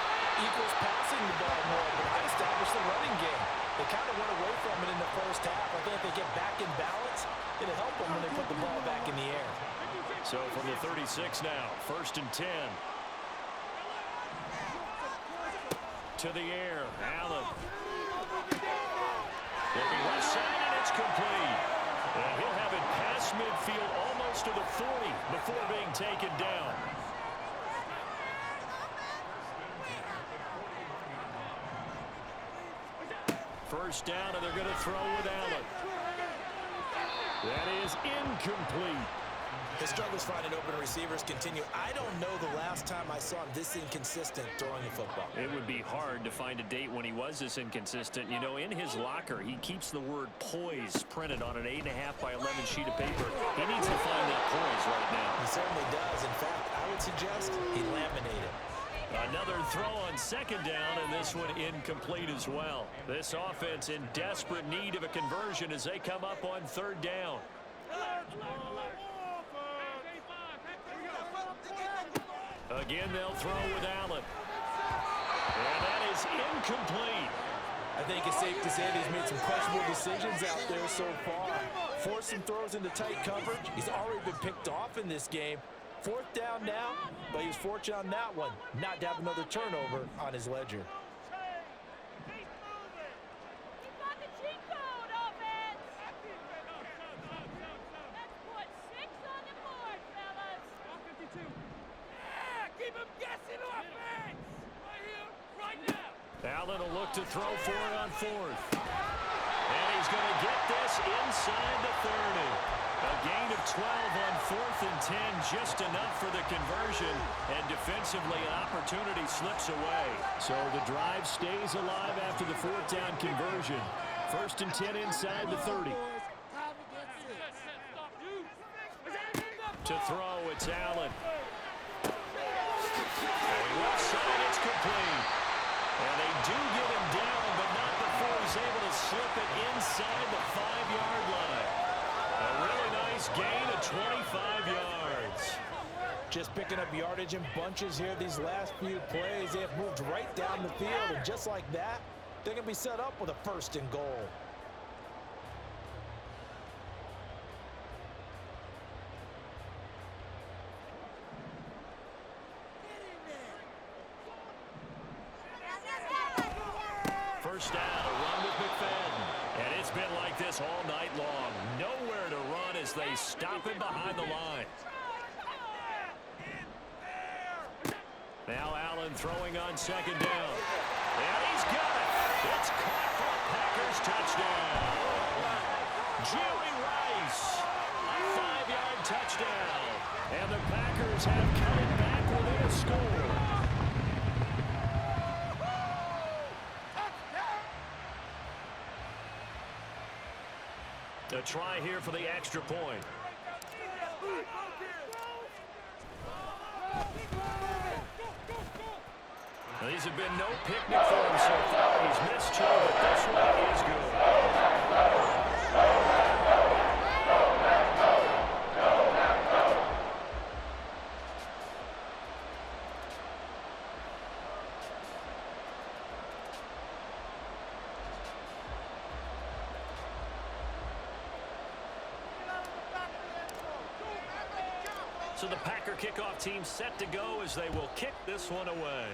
[SPEAKER 2] equals passing the ball more, but I established the running game. They kind of went away from it in the first half. I think if they get back in balance, it'll help them when they put the ball back in the air.
[SPEAKER 1] So from the 36 now, 1st and 10. To the air, Allen. Looking left side, and it's complete. And he'll have it past midfield almost to the 40 before being taken down. First down, and they're going to throw with Allen. That is incomplete.
[SPEAKER 2] His struggles finding open receivers continue. I don't know the last time I saw him this inconsistent throwing the football.
[SPEAKER 1] It would be hard to find a date when he was this inconsistent. You know, in his locker, he keeps the word poise printed on an 8.5 by 11 sheet of paper. He needs to find that poise right now.
[SPEAKER 2] He certainly does. In fact, I would suggest he laminated.
[SPEAKER 1] Another throw on second down, and this one incomplete as well. This offense in desperate need of a conversion as they come up on third down. Again, they'll throw with Allen. And that is incomplete.
[SPEAKER 2] I think it's safe to say that he's made some questionable decisions out there so far. Forced some throws into tight coverage. He's already been picked off in this game. 4th down now, but he was fortunate on that one not to have another turnover on his ledger.
[SPEAKER 1] Allen will look to throw for it on 4th. And he's going to get this inside the 30. A gain of 12 on 4th and 10, just enough for the conversion. And defensively, an opportunity slips away. So the drive stays alive after the 4th down conversion. 1st and 10 inside the 30. To throw, it's Allen. Left side, it's complete. And they do get him down, but not before he's able to slip it inside the 5-yard line. A really nice gain of 25 yards.
[SPEAKER 2] Just picking up yardage in bunches here these last few plays. They have moved right down the field, and just like that, they're going to be set up with a 1st and goal.
[SPEAKER 1] like this all night long. Nowhere to run as they stop him behind the line. Now Allen throwing on second down. And he's got it. It's caught for a Packers touchdown. Jerry Rice, a 5-yard touchdown. And the Packers have cut it back within a score. A try here for the extra point. These have been no picnic for him so far. He's missed two, but this one is good. So the Packer kickoff team set to go as they will kick this one away.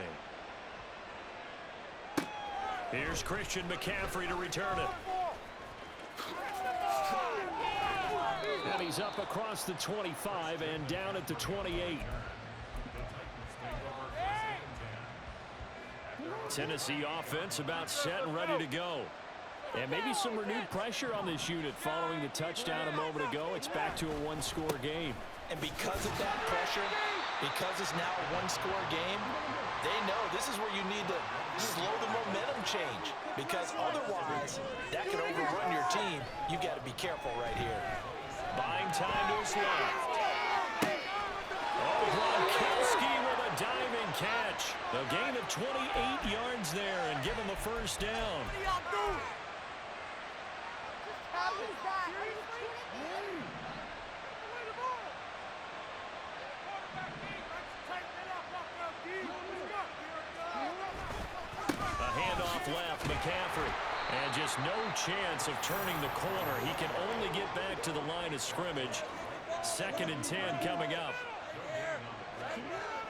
[SPEAKER 1] Here's Christian McCaffrey to return it. And he's up across the 25 and down at the 28. Tennessee offense about set and ready to go. And maybe some renewed pressure on this unit following the touchdown a moment ago. It's back to a one-score game.
[SPEAKER 2] And because of that pressure, because it's now a one-score game, they know this is where you need to slow the momentum change. Because otherwise, that could overrun your team. You got to be careful right here.
[SPEAKER 1] Buying time to his left. Oh, Gronkowski with a diving catch. A gain of 28 yards there and give him a first down. Left, McCaffrey, and just no chance of turning the corner. He can only get back to the line of scrimmage. 2nd and 10 coming up.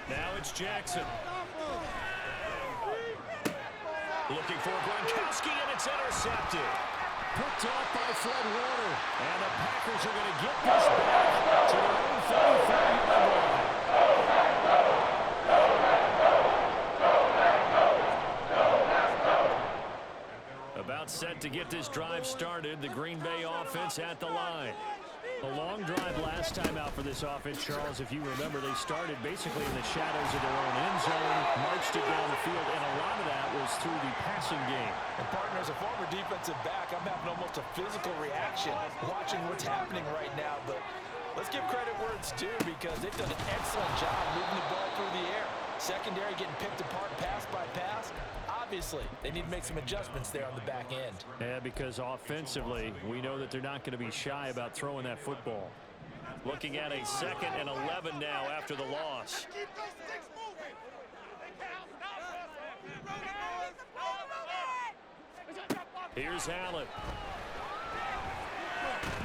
[SPEAKER 1] Now it's Jackson. Looking for Gronkowski, and it's intercepted. Picked off by Fred Warner, and the Packers are going to get this back to their own 35-yard line. About set to get this drive started. The Green Bay offense at the line. A long drive last time out for this offense, Charles. If you remember, they started basically in the shadows of their own end zone, marched it down the field, and a lot of that was through the passing game.
[SPEAKER 2] And partner, as a former defensive back, I'm having almost a physical reaction watching what's happening right now. But let's give credit where it's due because they've done an excellent job moving the ball through the air. Secondary getting picked apart pass by pass. Obviously, they need to make some adjustments there on the back end.
[SPEAKER 1] Yeah, because offensively, we know that they're not going to be shy about throwing that football. Looking at a 2nd and 11 now after the loss. Here's Allen.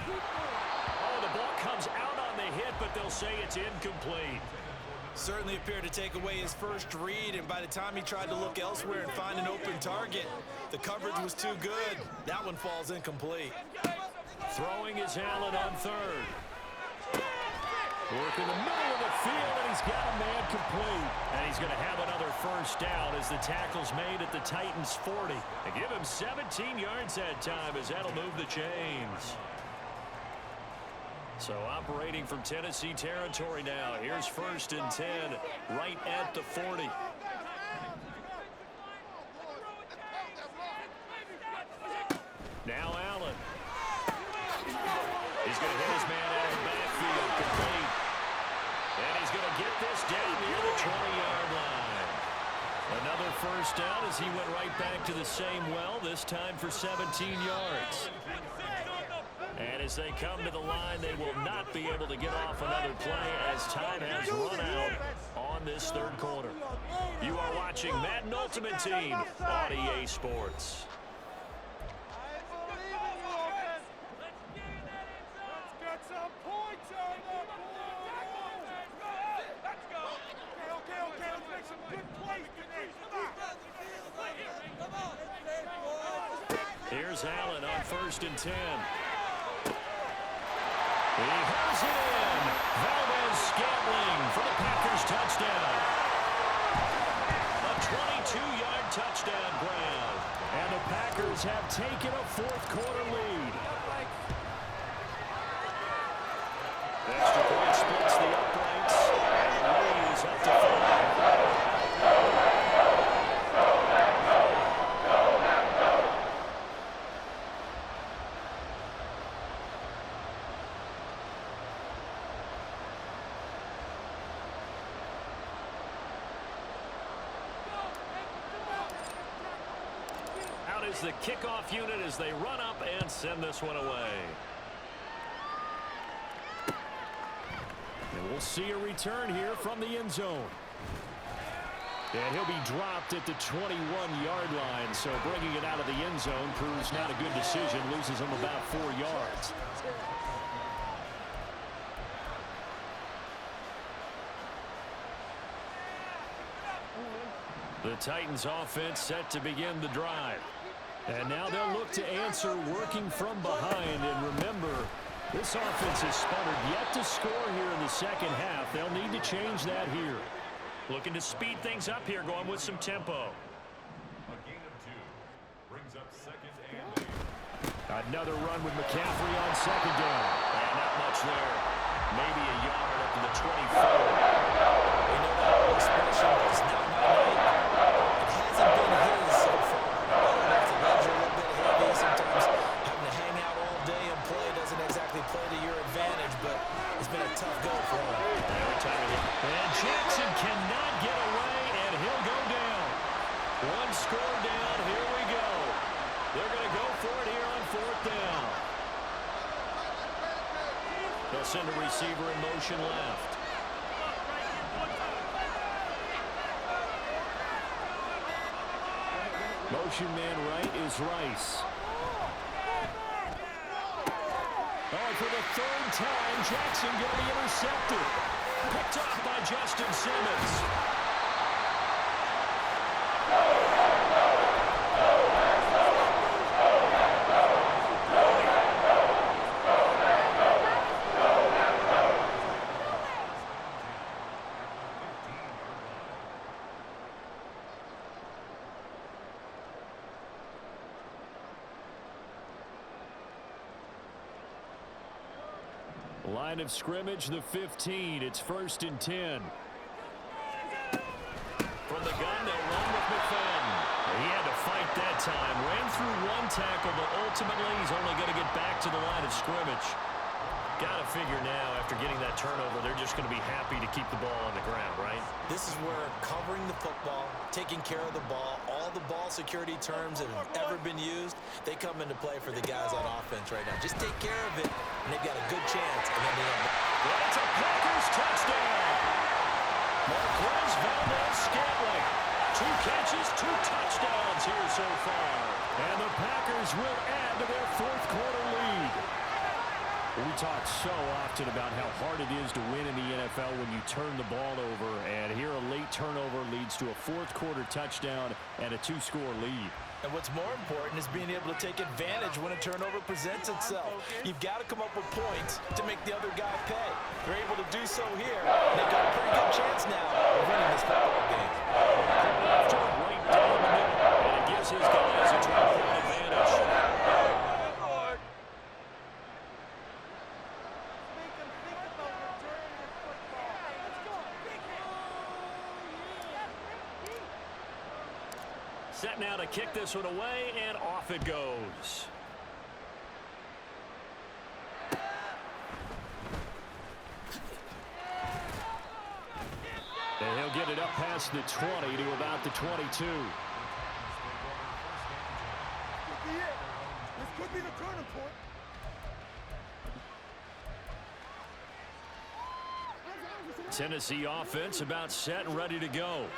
[SPEAKER 1] Oh, the ball comes out on the hit, but they'll say it's incomplete.
[SPEAKER 6] Certainly appeared to take away his first read, and by the time he tried to look elsewhere and find an open target, the coverage was too good. That one falls incomplete.
[SPEAKER 1] Throwing is Allen on 3rd. Work in the middle of the field, and he's got a man complete. And he's going to have another first down as the tackle's made at the Titans' 40. They give him 17 yards that time as that'll move the chains. So operating from Tennessee territory now. Here's 1st and 10 right at the 40. Now Allen. He's going to hit his man out of the backfield. Complete. And he's going to get this down near the 20-yard line. Another first down as he went right back to the same well, this time for 17 yards. And as they come to the line, they will not be able to get off another play as time has run out on this 3rd quarter. You are watching Madden Ultimate Team on EA Sports. Here's Allen on 1st and 10. He has it in. Valdez-Scantling for the Packers touchdown. A 22-yard touchdown grab. And the Packers have taken a fourth-quarter lead. Extra point splits the uprights. And the lead is up to 5. Is the kickoff unit as they run up and send this one away. And we'll see a return here from the end zone. And he'll be dropped at the 21-yard line, so bringing it out of the end zone proves not a good decision, loses him about 4 yards. The Titans offense set to begin the drive. And now they'll look to answer working from behind. And remember, this offense has sputtered yet to score here in the second half. They'll need to change that here.
[SPEAKER 9] Looking to speed things up here, going with some tempo.
[SPEAKER 10] A gain of 2 brings up 2nd and 8.
[SPEAKER 1] Another run with McCaffrey on 2nd down.
[SPEAKER 2] And not much there. Maybe a yard up to the 24. We know that whole expression is not my night. It hasn't been his so far. The legs are a little bit heavy. Sometimes having to hang out all day and play doesn't exactly play to your advantage, but it's been a tough go for him.
[SPEAKER 1] And Jackson cannot get away, and he'll go down. One score down. Here we go. They're going to go for it here on 4th down. They'll send a receiver in motion left. Motion man right is Rice. Oh, for the 3rd time, Jackson going to be intercepted. Picked off by Justin Simmons. Line of scrimmage, the 15. It's 1st and 10. From the gun, they'll run with McFadden. He had to fight that time. Ran through one tackle, but ultimately he's only going to get back to the line of scrimmage. Got to figure now, after getting that turnover, they're just going to be happy to keep the ball on the ground, right?
[SPEAKER 2] This is where covering the football, taking care of the ball, all the ball security terms that have ever been used, they come into play for the guys on offense right now. Just take care of it, and they've got a good chance. And then
[SPEAKER 1] well, it's a Packers touchdown. Marquez Valdez-Scantling. 2 catches, 2 touchdowns here so far. And the Packers will add to their fourth-quarter lead. We talk so often about how hard it is to win in the NFL when you turn the ball over, and here a late turnover leads to a fourth-quarter touchdown and a 2-score lead.
[SPEAKER 2] And what's more important is being able to take advantage when a turnover presents itself. You've got to come up with points to make the other guy pay. They're able to do so here. They've got a pretty good chance now of winning this football game.
[SPEAKER 1] Right down the middle, and it gives his guys a 12-point advantage. Set now to kick this one away, and off it goes. And he'll get it up past the 20 to about the 22.
[SPEAKER 7] This could be the turning point.
[SPEAKER 1] Tennessee offense about set and ready to go.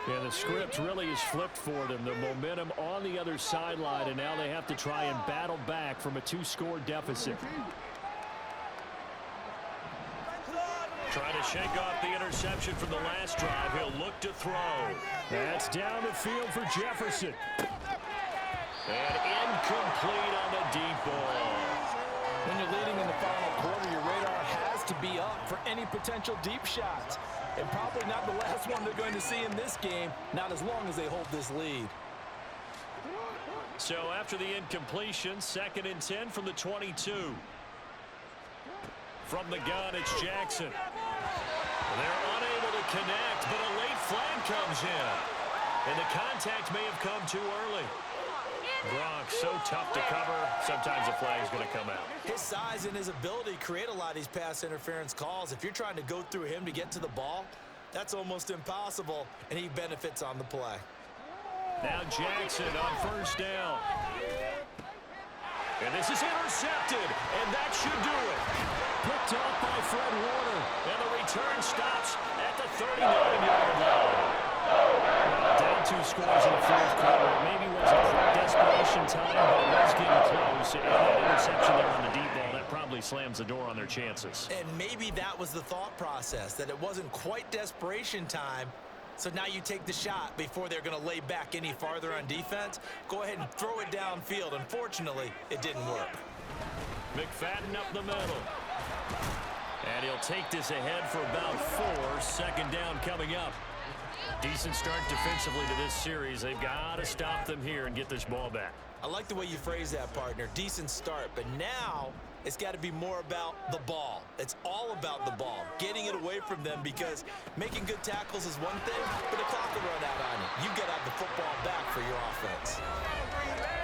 [SPEAKER 1] And the script really is flipped for them. The momentum on the other sideline, and now they have to try and battle back from a 2-score deficit. Trying to shake off the interception from the last drive. He'll look to throw. That's down the field for Jefferson. And incomplete on the deep ball.
[SPEAKER 2] When you're leading in the final quarter, your radar has to be up for any potential deep shots. And probably not the last one they're going to see in this game, not as long as they hold this lead.
[SPEAKER 1] So after the incompletion, 2nd and 10 from the 22. From the gun, it's Jackson. They're unable to connect, but a late flag comes in. And the contact may have come too early. Gronk, so tough to cover. Sometimes a flag is going to come out.
[SPEAKER 2] His size and his ability create a lot of these pass interference calls. If you're trying to go through him to get to the ball, that's almost impossible, and he benefits on the play.
[SPEAKER 1] Now Jackson on 1st down. And this is intercepted, and that should do it. Picked off by Fred Warner, and the return stops at the 39-yard line. Well, down 2 scores in the 4th quarter. Maybe it wasn't quite desperation time, but it was getting close. And that interception there on the deep ball, that probably slams the door on their chances.
[SPEAKER 2] And maybe that was the thought process, that it wasn't quite desperation time. So now you take the shot before they're going to lay back any farther on defense. Go ahead and throw it downfield. Unfortunately, it didn't work.
[SPEAKER 1] McFadden up the middle. And he'll take this ahead for about 4. 2nd down coming up. Decent start defensively to this series. They've got to stop them here and get this ball back.
[SPEAKER 2] I like the way you phrase that, partner. Decent start, but now it's got to be more about the ball. It's all about the ball, getting it away from them, because making good tackles is one thing, but the clock will run out on you. You've got to have the football back for your offense.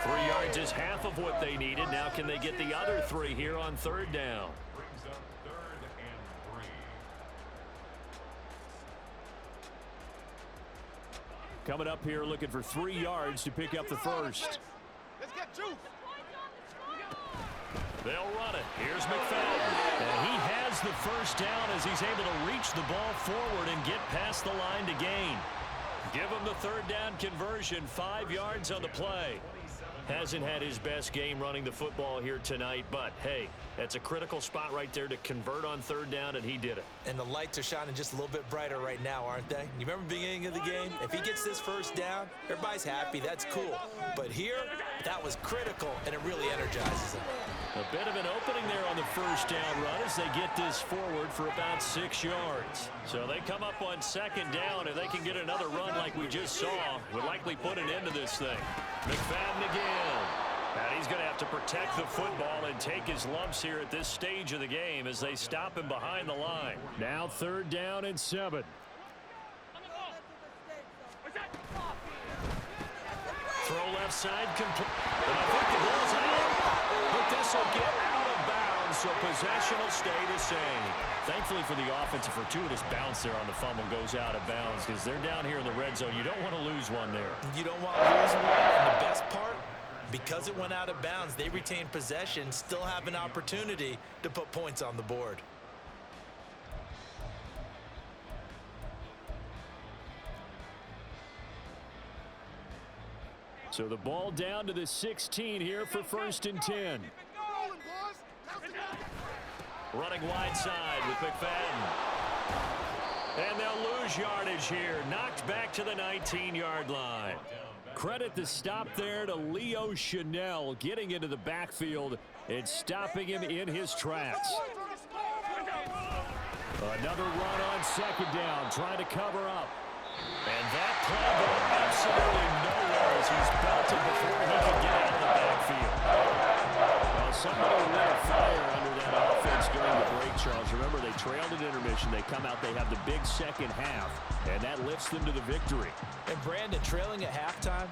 [SPEAKER 1] 3 yards is half of what they needed. Now can they get the other 3 here on 3rd down?
[SPEAKER 10] Brings up 3rd and 3.
[SPEAKER 1] Coming up here looking for 3 yards to pick up the first.
[SPEAKER 7] Let's get juice.
[SPEAKER 1] They'll run it. Here's McFadden. And he has the first down as he's able to reach the ball forward and get past the line to gain. Give him the 3rd down conversion. 5 yards on the play. Hasn't had his best game running the football here tonight, but hey, that's a critical spot right there to convert on 3rd down, and he did it.
[SPEAKER 2] And the lights are shining just a little bit brighter right now, aren't they? You remember the beginning of the game? If he gets this first down, everybody's happy. That's cool. But here, that was critical, and it really energizes him.
[SPEAKER 1] A bit of an opening there on the first down run as they get this forward for about 6 yards. So they come up on 2nd down, and they can get another run like we just saw. Would likely put an end to this thing. McFadden again. And he's going to have to protect the football and take his lumps here at this stage of the game as they stop him behind the line. Now 3rd down and 7. Throw left side complete. And I think the ball's out. But this will get out of bounds, so possession will stay the same. Thankfully for the offense, a fortuitous bounce there on the fumble goes out of bounds because they're down here in the red zone. You don't want to lose one there.
[SPEAKER 2] You don't want to lose one. And the best part, because it went out of bounds, they retain possession, still have an opportunity to put points on the board.
[SPEAKER 1] So the ball down to the 16 here for 1st and 10. Running wide side with McFadden. And they'll lose yardage here. Knocked back to the 19-yard line. Credit the stop there to Leo Chanel, getting into the backfield and stopping him in his tracks. Another run on 2nd down, trying to cover up. And that play going absolutely nowhere as he's belted before he can get out of the backfield. Well, somebody lit a fire under that offense during the break, Charles. Remember, they trailed at intermission. They come out, they have the big second half, and that lifts them to the victory.
[SPEAKER 2] And Brandon, trailing at halftime,